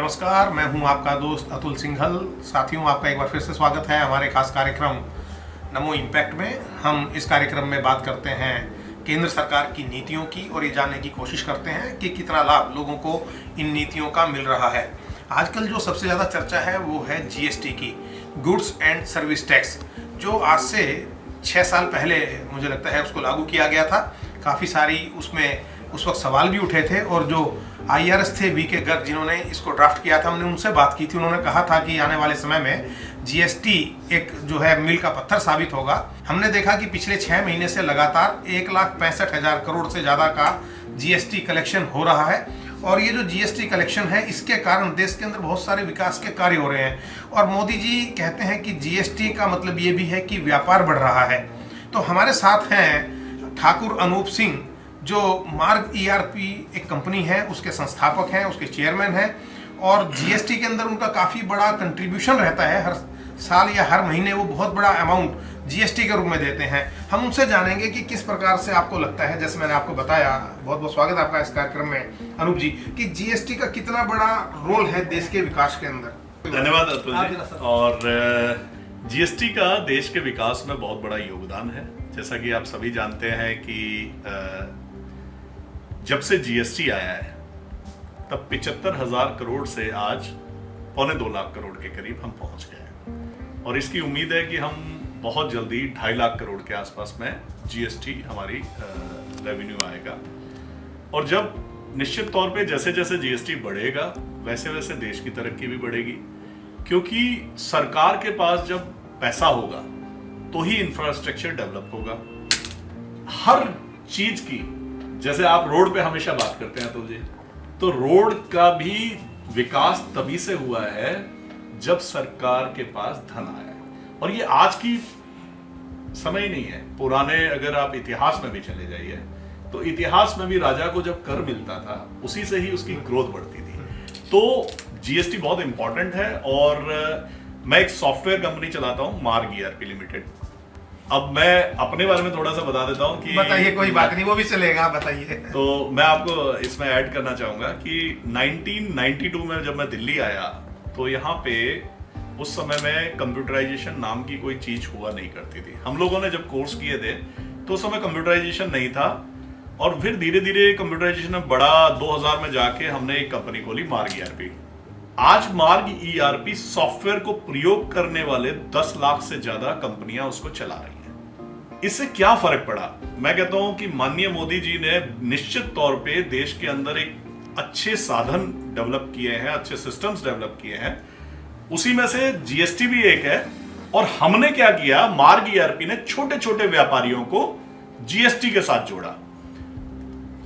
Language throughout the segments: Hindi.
नमस्कार, मैं हूं आपका दोस्त अतुल सिंघल। साथियों, आपका एक बार फिर से स्वागत है हमारे खास कार्यक्रम नमो इम्पैक्ट में। हम इस कार्यक्रम में बात करते हैं केंद्र सरकार की नीतियों की और ये जानने की कोशिश करते हैं कि कितना लाभ लोगों को इन नीतियों का मिल रहा है। आजकल जो सबसे ज़्यादा चर्चा है वो है जीएसटी की, गुड्स एंड सर्विस टैक्स, जो आज से 6 साल पहले मुझे लगता है उसको लागू किया गया था। काफ़ी सारी उसमें उस वक्त सवाल भी उठे थे और जो IRS थे वीके गर्ग, जिन्होंने इसको ड्राफ्ट किया था, हमने उनसे बात की थी। उन्होंने कहा था कि आने वाले समय में जीएसटी एक जो है मील का पत्थर साबित होगा। हमने देखा कि पिछले 6 महीने से लगातार 1,65,000 करोड़ से ज़्यादा का जीएसटी कलेक्शन हो रहा है। और ये जो जीएसटी कलेक्शन है, इसके कारण देश के अंदर बहुत सारे विकास के कार्य हो रहे हैं। और मोदी जी कहते हैं कि जीएसटी का मतलब ये भी है कि व्यापार बढ़ रहा है। तो हमारे साथ हैं ठाकुर अनूप सिंह, जो मार्ग ERP एक कंपनी है, उसके संस्थापक हैं, उसके चेयरमैन हैं। और जीएसटी के अंदर उनका काफ़ी बड़ा कंट्रीब्यूशन रहता है। हर साल या हर महीने वो बहुत बड़ा अमाउंट जीएसटी के रूप में देते हैं। हम उनसे जानेंगे कि किस प्रकार से आपको लगता है, जैसे मैंने आपको बताया, बहुत बहुत स्वागत है आपका इस कार्यक्रम में अनूप जी, कि जीएसटी का कितना बड़ा रोल है देश के विकास के अंदर। धन्यवाद अतुल जी। और जीएसटी का देश के विकास में बहुत बड़ा योगदान है। जैसा कि आप सभी जानते हैं कि जब से जीएसटी आया है तब 75,000 करोड़ से आज 2.25 लाख करोड़ के करीब हम पहुंच गए हैं। और इसकी उम्मीद है कि हम बहुत जल्दी 2.5 लाख करोड़ के आसपास में जीएसटी हमारी रेवेन्यू आएगा। और जब निश्चित तौर पे जैसे जैसे जीएसटी बढ़ेगा वैसे वैसे देश की तरक्की भी बढ़ेगी, क्योंकि सरकार के पास जब पैसा होगा तो ही इंफ्रास्ट्रक्चर डेवलप होगा। हर चीज की, जैसे आप रोड पे हमेशा बात करते हैं तो जी, तो रोड का भी विकास तभी से हुआ है जब सरकार के पास धन आया है। और ये आज की समय नहीं है, पुराने अगर आप इतिहास में भी चले जाइए तो इतिहास में भी राजा को जब कर मिलता था उसी से ही उसकी ग्रोथ बढ़ती थी। तो जीएसटी बहुत इंपॉर्टेंट है। और मैं एक सॉफ्टवेयर कंपनी चलाता हूं, मार्ग ERP लिमिटेड। अब मैं अपने बारे में थोड़ा सा बता देता हूं कि बताइए, कोई बात नहीं, वो भी चलेगा, बताइए। तो मैं आपको इसमें ऐड करना चाहूंगा कि 1992 में जब मैं दिल्ली आया तो यहाँ पे उस समय में कंप्यूटराइजेशन नाम की कोई चीज हुआ नहीं करती थी। हम लोगों ने जब कोर्स किए थे तो उस समय कंप्यूटराइजेशन नहीं था। और फिर धीरे धीरे कंप्यूटराइजेशन में बड़ा 2000 में जाके हमने एक कंपनी खोली, मार्ग ERP। आज मार्ग ERP सॉफ्टवेयर को प्रयोग करने वाले 10 लाख से ज्यादा कंपनियां उसको चला रही हैं। इससे क्या फर्क पड़ा? मैं कहता हूं कि माननीय मोदी जी ने निश्चित तौर पे देश के अंदर एक अच्छे साधन डेवलप किए हैं, अच्छे सिस्टम्स डेवलप किए हैं। उसी में से जीएसटी भी एक है। और हमने क्या किया, मार्ग ERP ने छोटे छोटे व्यापारियों को जीएसटी के साथ जोड़ा।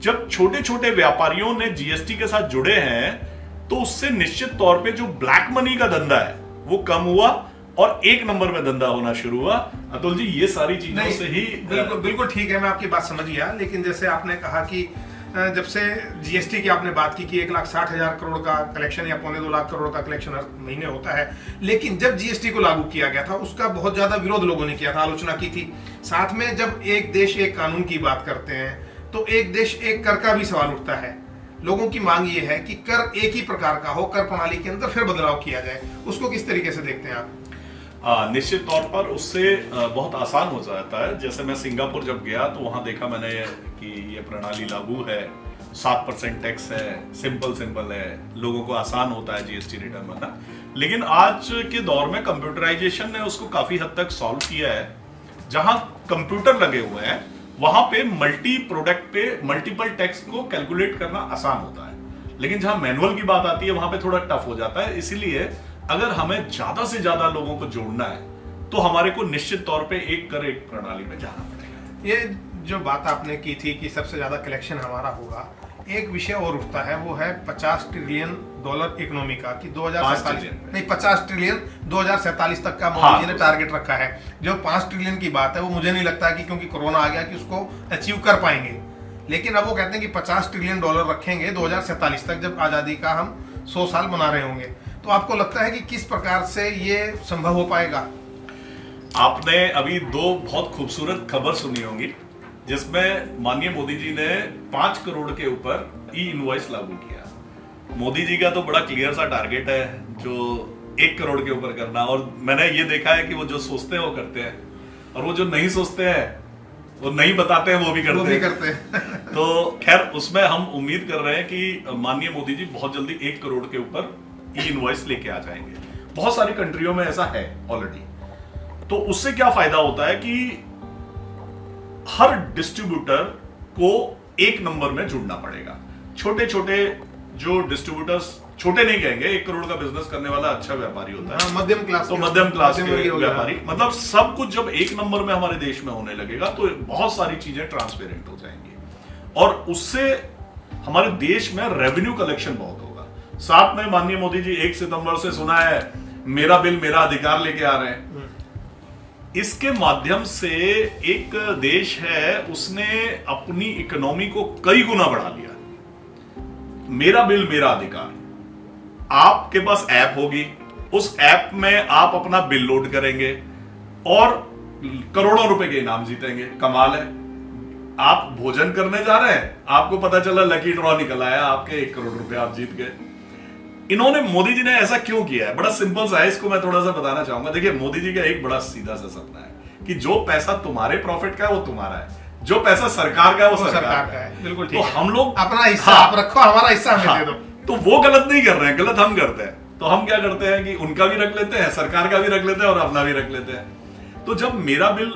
जब छोटे छोटे व्यापारियों ने जीएसटी के साथ जुड़े हैं तो उससे निश्चित तौर पे जो ब्लैक मनी का धंधा है वो कम हुआ और एक नंबर में धंधा होना शुरू हुआ। अतुल जी, ये सारी चीजों से ही बिल्कुल ठीक है, मैं आपकी बात समझ गया। लेकिन जैसे आपने कहा कि जब से जीएसटी की आपने बात की कि 1,60,000 करोड़ का कलेक्शन या 2.25 लाख करोड़ का कलेक्शन हर महीने होता है, लेकिन जब जीएसटी को लागू किया गया था उसका बहुत ज्यादा विरोध लोगों ने किया था, आलोचना की थी। साथ में जब एक देश एक कानून की बात करते हैं तो एक देश एक कर का भी सवाल उठता है। लोगों की मांग ये है कि कर एक ही प्रकार का हो, कर प्रणाली के अंदर फिर बदलाव किया जाए। उसको किस तरीके से देखते हैं आप? निश्चित तौर पर उससे बहुत आसान हो जाता है। जैसे मैं सिंगापुर जब गया तो वहां देखा मैंने कि ये प्रणाली लागू है, 7% टैक्स है, सिंपल है, लोगों को आसान होता है जीएसटी रिटर्न भरना। लेकिन आज के दौर में कंप्यूटराइजेशन ने उसको काफी हद तक सॉल्व किया है। जहां कंप्यूटर लगे हुए हैं वहां पे मल्टी प्रोडक्ट पे मल्टीपल टैक्स को कैलकुलेट करना आसान होता है। लेकिन जहां मैनुअल की बात आती है वहां पे थोड़ा टफ हो जाता है। इसीलिए अगर हमें ज्यादा से ज्यादा लोगों को जोड़ना है तो हमारे को निश्चित तौर पे एक कर एक प्रणाली में जाना पड़ेगा। ये जो बात आपने की थी कि सबसे ज्यादा कलेक्शन हमारा होगा, एक विषय और उठता है, वो है $50 ट्रिलियन इकोनॉमी का, कि 2047 नहीं 50 ट्रिलियन 2047 तक का मोदी जी ने टारगेट रखा है। जो 5 ट्रिलियन की बात है वो मुझे नहीं लगता है कि क्योंकि कोरोना आ गया कि उसको अचीव कर पाएंगे। लेकिन अब वो कहते हैं कि $50 ट्रिलियन रखेंगे 2047 तक, जब आजादी का हम 100 साल मना रहे होंगे। तो आपको लगता है कि किस प्रकार से ये संभव हो पाएगा? आपने अभी 2 बहुत खूबसूरत खबर सुनी होंगी जिसमें माननीय मोदी जी ने 5 करोड़ के ऊपर ई इनवॉइस लागू किया। मोदी जी का तो बड़ा क्लियर सा टारगेट है जो 1 करोड़ के ऊपर करना, और मैंने ये देखा है कि वो जो सोचते हैं वो करते हैं, और वो जो नहीं सोचते हैं वो नहीं बताते हैं वो भी करते हैं। तो खैर उसमें हम उम्मीद कर रहे हैं कि माननीय मोदी जी बहुत जल्दी 1 करोड़ के ऊपर ई इनवॉइस लेके आ जाएंगे। बहुत सारी कंट्रियों में ऐसा है ऑलरेडी। तो उससे क्या फायदा होता है कि हर डिस्ट्रीब्यूटर को एक नंबर में जुड़ना पड़ेगा। छोटे छोटे जो डिस्ट्रीब्यूटर्स, छोटे नहीं कहेंगे, 1 करोड़ का बिजनेस करने वाला अच्छा व्यापारी होता है, मध्यम क्लास, तो मध्यम क्लास के व्यापारी, मतलब सब कुछ जब एक नंबर में हमारे देश में होने लगेगा तो बहुत सारी चीजें ट्रांसपेरेंट हो जाएंगी, और उससे हमारे देश में रेवेन्यू कलेक्शन बहुत होगा। साथ में माननीय मोदी जी 1 सितंबर से सुना है मेरा बिल मेरा अधिकार लेके आ रहे हैं। इसके माध्यम से एक देश है उसने अपनी इकोनॉमी को कई गुना बढ़ा लिया। मेरा बिल मेरा अधिकार, आपके पास ऐप होगी, उस ऐप में आप अपना बिल लोड करेंगे और करोड़ों रुपए के इनाम जीतेंगे। कमाल है। आप भोजन करने जा रहे हैं, आपको पता चला लकी ड्रॉ निकल आया, आपके 1 करोड़ रुपए आप जीत गए। इन्होंने, मोदी जी ने ऐसा क्यों किया है? बड़ा सिंपल सा है, इसको मैं थोड़ा सा बताना चाहूंगा। देखिए, मोदी जी का एक बड़ा सीधा सा सपना है कि जो पैसा तुम्हारे प्रॉफिट का है वो तुम्हारा है, जो पैसा सरकार का है वो सरकार का है। बिल्कुल ठीक तो है। हम लोग अपना हिस्सा आप रखो, हमारा हिस्सा हमें दे दो। तो वो गलत नहीं कर रहे हैं, गलत हम करते हैं। तो हम क्या करते हैं कि उनका भी रख लेते हैं, सरकार का भी रख लेते हैं और अपना भी रख लेते हैं। तो जब मेरा बिल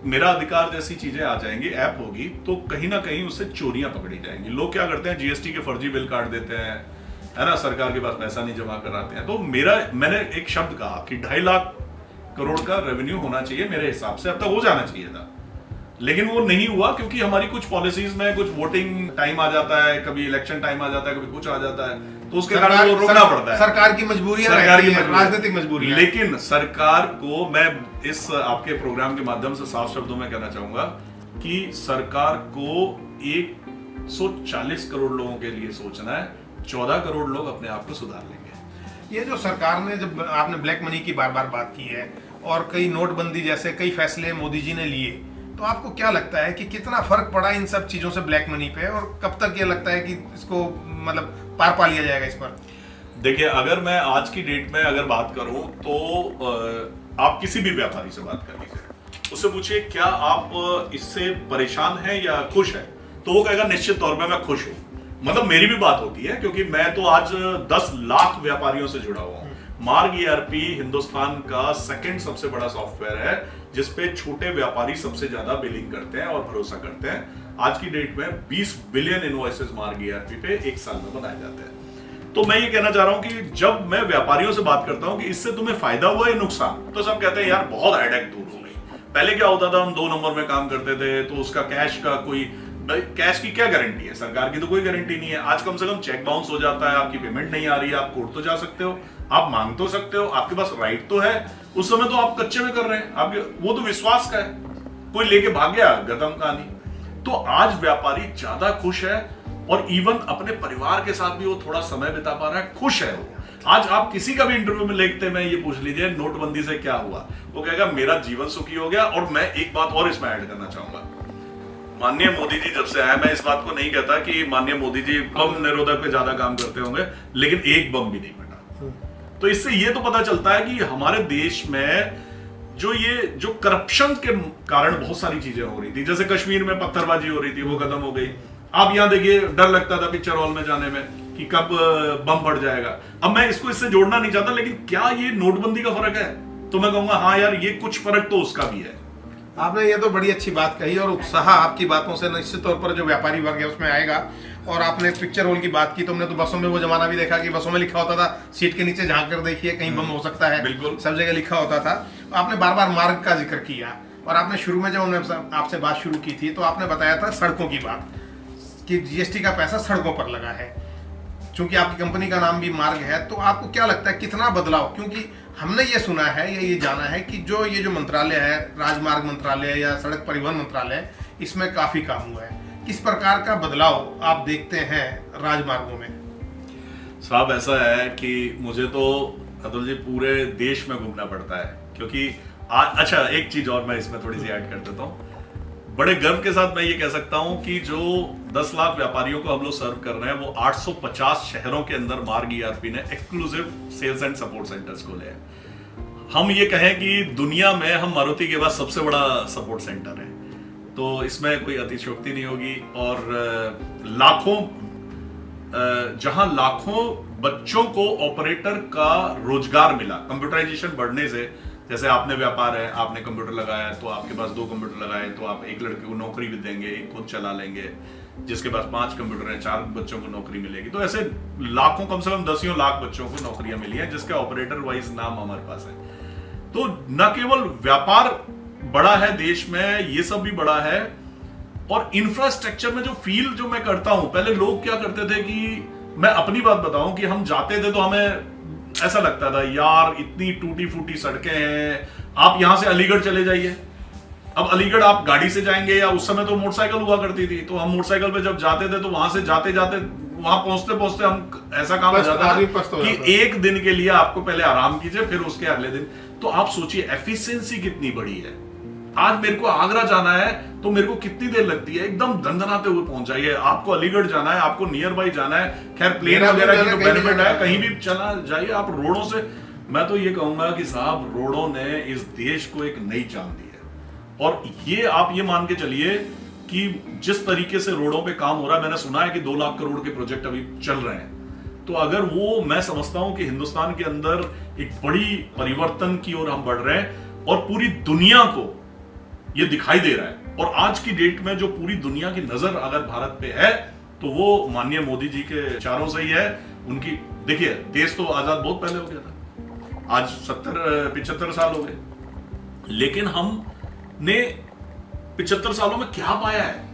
मेरा अधिकार जैसी चीजें आ जाएंगी, ऐप होगी, तो कहीं ना कहीं उससे चोरियां पकड़ी जाएंगी। लोग क्या करते हैं, जीएसटी के फर्जी बिल काट देते हैं, है ना, सरकार के पास पैसा नहीं जमा कराते हैं। तो मैंने एक शब्द कहा कि 2.5 लाख करोड़ का रेवेन्यू होना चाहिए मेरे हिसाब से, अब तक हो जाना चाहिए था, लेकिन वो नहीं हुआ क्योंकि हमारी कुछ पॉलिसीज में कुछ वोटिंग टाइम आ जाता है, कभी इलेक्शन टाइम आ जाता है, कभी कुछ आ जाता है, तो उसके कारण वो रोकना पड़ता है। सरकार की मजबूरियां, राजनीतिक मजबूरियां। लेकिन सरकार को मैं इस आपके प्रोग्राम के माध्यम से साफ शब्दों में कहना चाहूंगा कि सरकार को 140 करोड़ लोगों के लिए सोचना है। 14 करोड़ लोग अपने आप को सुधार लेंगे। ये जो सरकार ने, जब आपने ब्लैक मनी की बार बार बात की है और कई नोटबंदी जैसे कई फैसले मोदी जी ने लिए, तो आपको क्या लगता है कि कितना फर्क पड़ा इन सब चीजों से ब्लैक मनी पे, और कब तक ये लगता है कि इसको मतलब पार पा लिया जाएगा इस पर? देखिए, अगर मैं आज की डेट में अगर बात करूं तो आप किसी भी व्यापारी से बात कर लीजिए, उससे पूछिए क्या आप इससे परेशान हैं या खुश हैं, तो वो कहेगा निश्चित तौर पे मैं खुश हूं। मतलब मेरी भी बात होती है क्योंकि मैं तो आज 10 लाख व्यापारियों से जुड़ा हुआ हूं। मार्ग ERP हिंदुस्तान का 2nd सबसे बड़ा सॉफ्टवेयर है जिसपे छोटे व्यापारी सबसे ज्यादा बिलिंग करते हैं और भरोसा करते हैं। आज की डेट में 20 बिलियन इनवॉइसेस मार्ग ERP पे 1 साल में बनाए जाते हैं। तो मैं ये कहना चाह रहा हूं कि जब मैं व्यापारियों से बात करता हूं कि इससे तुम्हें फायदा हुआ या नुकसान, तो सब कहते हैं यार बहुत हेडेक दूर हो गई। पहले क्या होता था, हम 2 नंबर में काम करते थे, तो उसका कैश का कोई, कैश की क्या गारंटी है, सरकार की तो कोई गारंटी नहीं है। आज कम से कम चेक बाउंस हो जाता है, आपकी पेमेंट नहीं आ रही है, आप कोर्ट तो जा सकते हो, आप मांग तो सकते हो, आपके पास राइट तो है। उस समय तो आप कच्चे में कर रहे हैं, आपके वो तो विश्वास का है, कोई लेके भाग गया, खत्म कहानी। तो आज व्यापारी ज्यादा खुश है और इवन अपने परिवार के साथ भी वो थोड़ा समय बिता पा रहा है, खुश है वो। आज आप किसी का भी इंटरव्यू में लिखते में ये पूछ लीजिए नोटबंदी से क्या हुआ, वो कहेगा मेरा जीवन सुखी हो गया। और मैं एक बात और इसमें ऐड करना चाहूंगा, माननीय मोदी जी जब से आए, मैं इस बात को नहीं कहता कि माननीय मोदी जी बम निरोधक पे ज्यादा काम करते होंगे, लेकिन एक बम भी नहीं फटा। तो इससे ये तो पता चलता है कि हमारे देश में जो करप्शन के कारण बहुत सारी चीजें हो रही थी, जैसे कश्मीर में पत्थरबाजी हो रही थी, वो खत्म हो गई। आप यहां देखिए, डर लगता था पिक्चर हॉल में जाने में कि कब बम फट जाएगा। अब मैं इसको इससे जोड़ना नहीं चाहता, लेकिन क्या ये नोटबंदी का फर्क है? तो मैं कहूंगा हाँ यार, ये कुछ फर्क तो उसका भी है। आपने ये तो बड़ी अच्छी बात कही, और उत्साह आपकी बातों से निश्चित तौर पर जो व्यापारी वर्ग है उसमें आएगा। और आपने पिक्चर हॉल की बात की, तो हमने तो बसों में वो जमाना भी देखा कि बसों में लिखा होता था सीट के नीचे झांक कर देखिए कहीं बम हो सकता है, बिल्कुल सब जगह लिखा होता था। आपने बार बार मार्ग का जिक्र किया, और आपने शुरू में जब हमने आपसे बात शुरू की थी तो आपने बताया था सड़कों की बात, कि जीएसटी का पैसा सड़कों पर लगा है। चूंकि आपकी कंपनी का नाम भी मार्ग है, तो आपको क्या लगता है कितना बदलाव? क्योंकि हमने ये सुना है या ये जाना है कि ये जो मंत्रालय है, राजमार्ग मंत्रालय या सड़क परिवहन मंत्रालय, इसमें काफी काम हुआ है। किस प्रकार का बदलाव आप देखते हैं राजमार्गों में? साहब ऐसा है कि मुझे तो अतुल जी पूरे देश में घूमना पड़ता है, क्योंकि अच्छा एक चीज और मैं इसमें थोड़ी सी ऐड कर देता हूँ। बड़े गर्व के साथ मैं ये कह सकता हूं कि जो 10 लाख व्यापारियों को हम लोग सर्व कर रहे हैं वो 850 शहरों के अंदर मार्ग ईआरपी ने exclusive sales and support centres खोले हैं। हम ये कहें कि दुनिया में हम मारुति के बाद सबसे बड़ा सपोर्ट सेंटर है, तो इसमें कोई अतिशयोक्ति नहीं होगी। और जहां लाखों बच्चों को ऑपरेटर का रोजगार मिला कंप्यूटराइजेशन बढ़ने से। जैसे आपने व्यापार है, आपने कंप्यूटर लगाया तो आपके पास 2 कंप्यूटर लगाए तो आप एक लड़के को नौकरी भी देंगे, एक खुद चला लेंगे। जिसके पास 5 कंप्यूटर हैं 4 बच्चों को नौकरी मिलेगी। तो ऐसे लाखों, कम से कम 10 लाख बच्चों को नौकरियां मिली हैं जिसके ऑपरेटर वाइज नाम हमारे पास है। तो न केवल व्यापार बड़ा है देश में, ये सब भी बड़ा है। और इंफ्रास्ट्रक्चर में जो फील जो मैं करता हूं, पहले लोग क्या करते थे कि मैं अपनी बात बताऊं कि हम जाते थे तो हमें ऐसा लगता था यार इतनी टूटी फूटी सड़कें हैं, आप यहां से अलीगढ़ चले जाइए। अब अलीगढ़ आप गाड़ी से जाएंगे या उस समय तो मोटरसाइकिल हुआ करती थी, तो हम मोटरसाइकिल पे जब जाते थे तो वहां से जाते जाते वहां पहुंचते पहुंचते हम ऐसा काम हो जाता था कि एक दिन के लिए आपको पहले आराम कीजिए फिर उसके अगले दिन। तो आप सोचिए एफिशिएंसी कितनी बड़ी है। आज मेरे को आगरा जाना है तो मेरे को कितनी देर लगती है, एकदम धंधनाते हुए पहुंच जाइए। आपको अलीगढ़ जाना है, आपको नियर बाई जाना है, खैर प्लेन वगैरह की तो बेनिफिट है, कहीं भी चला जाइए आप रोडों से। मैं तो ये कहूंगा कि साहब रोडों ने इस देश को एक नई जान दी है। और ये आप ये मान के चलिए कि जिस तरीके से रोडों पे काम हो रहा है, मैंने सुना है कि 2 लाख करोड़ के प्रोजेक्ट अभी चल रहे हैं। तो अगर वो, मैं समझता हूं कि हिंदुस्तान के अंदर एक बड़ी परिवर्तन की ओर हम बढ़ रहे हैं और पूरी दुनिया को ये दिखाई दे रहा है। और आज की डेट में जो पूरी दुनिया की नजर अगर भारत पे है तो वो माननीय मोदी जी के विचारों से ही है। उनकी देखिए, देश तो आजाद बहुत पहले हो गया था, आज 70-75 साल हो गए, लेकिन हमने 75 सालों में क्या पाया है?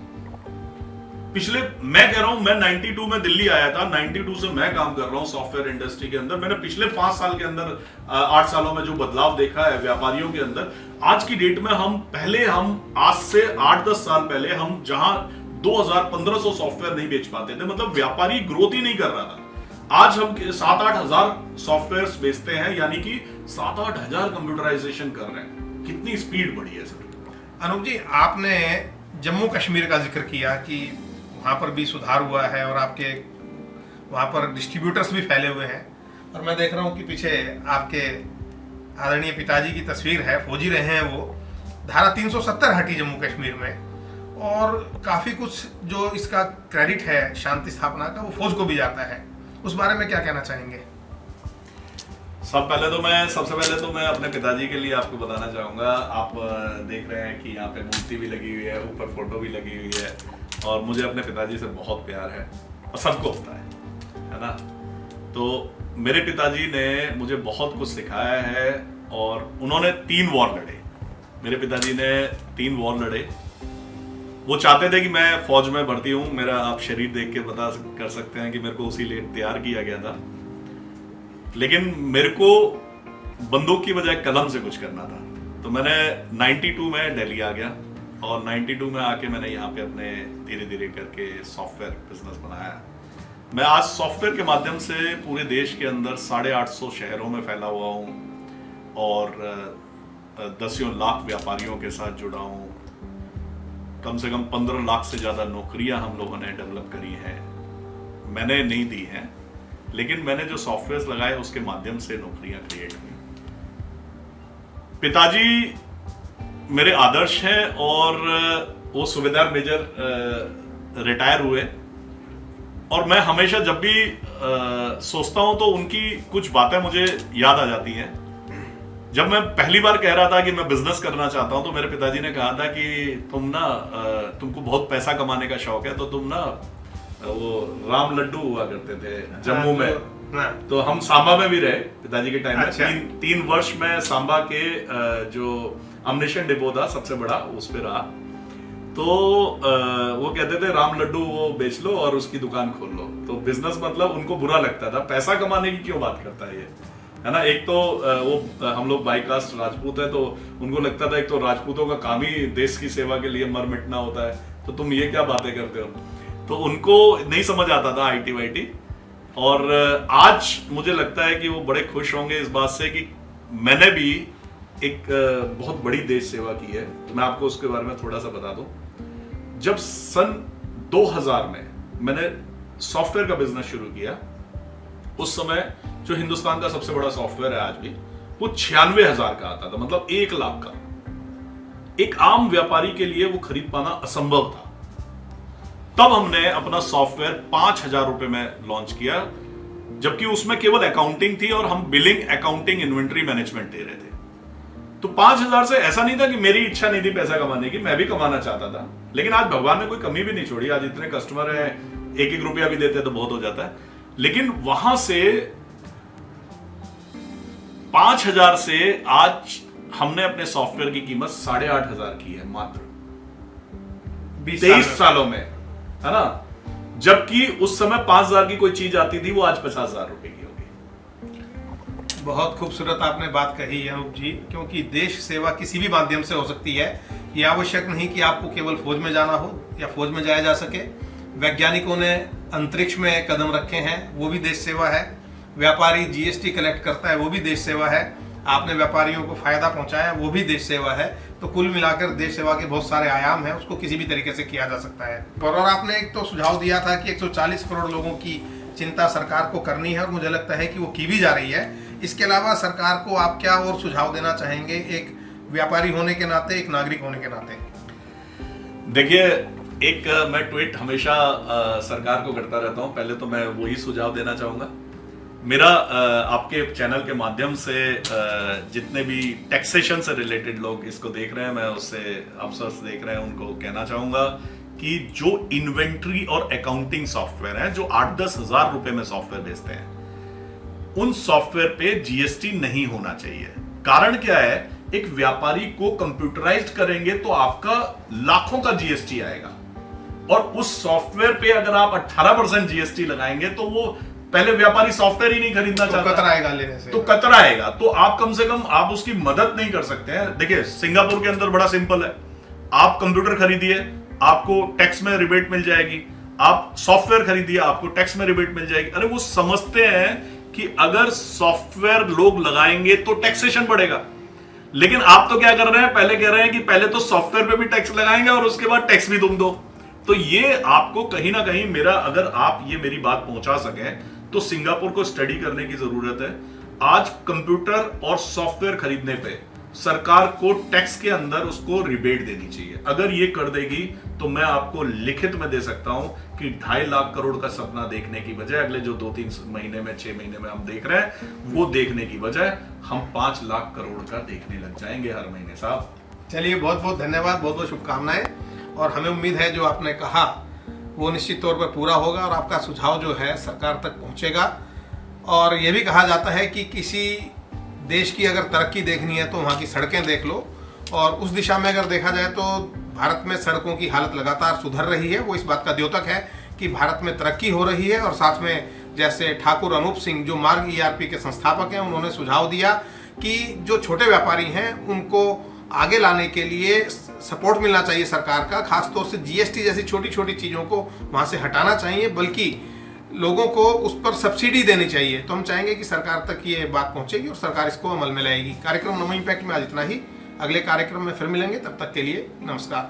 पिछले, मैं कह रहा हूं, मैं 92 में दिल्ली आया था, 92 से मैं काम कर रहा हूं सॉफ्टवेयर इंडस्ट्री के अंदर। मैंने पिछले 5 साल के अंदर 8 सालों में जो बदलाव देखा है व्यापारियों के अंदर, आज की डेट में हम आज से 8-10 साल पहले हम जहां 2000-1500 सॉफ्टवेयर नहीं बेच पाते थे, मतलब व्यापारी ग्रोथ ही नहीं कर रहा था। आज हम 7-8 हजार सॉफ्टवेयर बेचते हैं, यानी कि 7-8 हजार कंप्यूटराइजेशन कर रहे हैं। कितनी स्पीड बढ़ी है सर। अनूप जी, आपने जम्मू कश्मीर का जिक्र किया कि वहाँ पर भी सुधार हुआ है और आपके वहाँ पर डिस्ट्रीब्यूटर्स भी फैले हुए हैं। और मैं देख रहा हूँ कि पीछे आपके आदरणीय पिताजी की तस्वीर है, फौजी रहे हैं वो। धारा 370 हटी जम्मू कश्मीर में और काफ़ी कुछ जो इसका क्रेडिट है शांति स्थापना का, वो फौज को भी जाता है। उस बारे में क्या कहना चाहेंगे? सबसे पहले तो मैं अपने पिताजी के लिए आपको बताना चाहूँगा, आप देख रहे हैं कि यहाँ पे मूर्ति भी लगी हुई है, ऊपर फोटो भी लगी हुई है, और मुझे अपने पिताजी से बहुत प्यार है और सबको होता है ना। तो मेरे पिताजी ने मुझे बहुत कुछ सिखाया है और उन्होंने 3 वॉर लड़े। मेरे पिताजी ने 3 वॉर लड़े। वो चाहते थे कि मैं फौज में भर्ती हूँ। मेरा आप शरीर देख के पता कर सकते हैं कि मेरे को उसी लिए तैयार किया गया था, लेकिन मेरे को बंदूक की बजाय कलम से कुछ करना था। तो मैंने 92 में दिल्ली आ गया और 92 में आके मैंने यहाँ पे अपने धीरे धीरे करके सॉफ्टवेयर बिजनेस बनाया। मैं आज सॉफ्टवेयर के माध्यम से पूरे देश के अंदर 850 शहरों में फैला हुआ हूँ और 10 लाख व्यापारियों के साथ जुड़ा हूँ। कम से कम 15 लाख से ज्यादा नौकरियां हम लोगों ने डेवलप करी हैं। मैंने नहीं दी हैं, लेकिन मैंने जो सॉफ्टवेयर लगाए उसके माध्यम से नौकरियां क्रिएट हुई। पिताजी मेरे आदर्श हैं और वो सूबेदार मेजर रिटायर हुए और मैं हमेशा जब भी सोचता हूं तो उनकी कुछ बातें मुझे याद आ जाती हैं। जब मैं पहली बार कह रहा था कि मैं बिजनेस करना चाहता हूं तो मेरे पिताजी ने कहा था कि तुमको बहुत पैसा कमाने का शौक है, तो तुम ना वो राम लड्डू हुआ करते थे जम्मू में। तो हम सांबा में भी रहे पिताजी के टाइम में। 3 वर्ष में सांबा के जो अम्निशन डिपो था सबसे बड़ा, उस पे रहा। तो वो कहते थे राम लड्डू वो बेच लो और उसकी दुकान खोल लो। तो बिजनेस मतलब उनको बुरा लगता था, पैसा कमाने की क्यों बात करता है ये, है ना। एक तो वो हम लोग बाई कास्ट राजपूत है, तो उनको लगता था एक तो राजपूतों का काम ही देश की सेवा के लिए मर मिटना होता है, तो तुम ये क्या बातें करते हो। तो उनको नहीं समझ आता था आईटी वाईटी। और आज मुझे लगता है कि वो बड़े खुश होंगे इस बात से कि मैंने भी एक बहुत बड़ी देश सेवा की है। मैं आपको उसके बारे में थोड़ा सा बता दूं। जब सन 2000 में मैंने सॉफ्टवेयर का बिजनेस शुरू किया, उस समय जो हिंदुस्तान का सबसे बड़ा सॉफ्टवेयर है आज भी, वो 96,000 का आता था, मतलब 1 लाख का। एक आम व्यापारी के लिए वो खरीद पाना असंभव था। तब हमने अपना सॉफ्टवेयर 5,000 रुपए में लॉन्च किया, जबकि उसमें केवल अकाउंटिंग थी और हम बिलिंग, अकाउंटिंग, इन्वेंट्री मैनेजमेंट दे रहे थे। तो 5,000 से ऐसा नहीं था कि मेरी इच्छा नहीं थी पैसा कमाने की, मैं भी कमाना चाहता था, लेकिन आज भगवान ने कोई कमी भी नहीं छोड़ी। आज इतने कस्टमर हैं, 1-1 रुपया भी देते तो बहुत हो जाता है। लेकिन वहां से 5,000 से आज हमने अपने सॉफ्टवेयर की कीमत 8,500 की है, मात्र 23 सालों में, है ना। जबकि उस समय 5,000 की कोई चीज आती थी, वो आज 50,000 रुपए की होगी। बहुत खूबसूरत आपने बात कही है अनूप जी, क्योंकि देश सेवा किसी भी माध्यम से हो सकती है। ये आवश्यक नहीं कि आपको केवल फौज में जाना हो या फौज में जाया जा सके। वैज्ञानिकों ने अंतरिक्ष में कदम रखे हैं, वो भी देश सेवा है। व्यापारी जीएसटी कलेक्ट करता है, वो भी देश सेवा है। आपने व्यापारियों को फायदा पहुंचाया, वो भी देश सेवा है। तो कुल मिलाकर देश सेवा के बहुत सारे आयाम हैं, उसको किसी भी तरीके से किया जा सकता है। और आपने एक तो सुझाव दिया था कि 140 करोड़ लोगों की चिंता सरकार को करनी है, और मुझे लगता है कि वो की भी जा रही है। इसके अलावा सरकार को आप क्या और सुझाव देना चाहेंगे, एक व्यापारी होने के नाते, एक नागरिक होने के नाते? देखिए, एक मैं ट्वीट हमेशा सरकार को करता रहता हूं। पहले तो मैं वही सुझाव देना चाहूंगा। मेरा आपके चैनल के माध्यम से जितने भी टैक्सेशन से रिलेटेड लोग इसको देख रहे हैं, मैं उससे अफसर्स देख रहे हैं, उनको कहना चाहूंगा कि जो इन्वेंट्री और अकाउंटिंग सॉफ्टवेयर है, जो 8-10 हजार रुपए में सॉफ्टवेयर बेचते हैं, उन सॉफ्टवेयर पे जीएसटी नहीं होना चाहिए। कारण क्या है, एक व्यापारी को कंप्यूटराइज्ड करेंगे तो आपका लाखों का जीएसटी आएगा, और उस सॉफ्टवेयर पे अगर आप 18% जीएसटी लगाएंगे तो वो पहले व्यापारी सॉफ्टवेयर ही नहीं खरीदना चाहता, कतराएगा लेने से, तो कतराएगा। तो आप कम से कम आप उसकी मदद नहीं कर सकते हैं। देखिए, सिंगापुर के अंदर बड़ा सिंपल है, आप कंप्यूटर खरीदिए, आपको टैक्स में रिबेट मिल जाएगी। आप सॉफ्टवेयर खरीदिए, आपको टैक्स में रिबेट मिल जाएगी। अरे वो समझते हैं कि अगर सॉफ्टवेयर लोग लगाएंगे तो टैक्सेशन बढ़ेगा, लेकिन आप तो क्या कर रहे हैं, पहले कह रहे हैं कि पहले तो सॉफ्टवेयर पे भी टैक्स लगाएंगे और उसके बाद टैक्स भी तुम दो। तो ये आपको कहीं ना कहीं, मेरा, अगर आप ये मेरी बात पहुंचा सकें तो सिंगापुर को स्टडी करने की जरूरत है। आज कंप्यूटर और सॉफ्टवेयर खरीदने पे सरकार को टैक्स के अंदर उसको रिबेट देनी चाहिए। अगर ये कर देगी तो मैं आपको लिखित में दे सकता हूं कि 2.5 लाख करोड़ का सपना देखने की बजाय, अगले जो 2-3 महीने में, 6 महीने में हम देख रहे हैं, वो देखने की बजाय हम 5 लाख करोड़ का देखने लग जाएंगे हर महीने। साहब, चलिए, बहुत बहुत धन्यवाद, बहुत बहुत शुभकामनाएं, और हमें उम्मीद है जो आपने कहा वो निश्चित तौर पर पूरा होगा और आपका सुझाव जो है सरकार तक पहुंचेगा। और ये भी कहा जाता है कि किसी देश की अगर तरक्की देखनी है तो वहाँ की सड़कें देख लो, और उस दिशा में अगर देखा जाए तो भारत में सड़कों की हालत लगातार सुधर रही है। वो इस बात का द्योतक है कि भारत में तरक्की हो रही है। और साथ में जैसे ठाकुर अनूप सिंह, जो मार्ग ईआरपी के संस्थापक हैं, उन्होंने सुझाव दिया कि जो छोटे व्यापारी हैं उनको आगे लाने के लिए सपोर्ट मिलना चाहिए सरकार का, खासतौर से जीएसटी जैसी छोटी छोटी चीज़ों को वहाँ से हटाना चाहिए, बल्कि लोगों को उस पर सब्सिडी देनी चाहिए। तो हम चाहेंगे कि सरकार तक ये बात पहुँचेगी और सरकार इसको अमल में लाएगी। कार्यक्रम नमो इम्पैक्ट में आज इतना ही। अगले कार्यक्रम में फिर मिलेंगे, तब तक के लिए नमस्कार।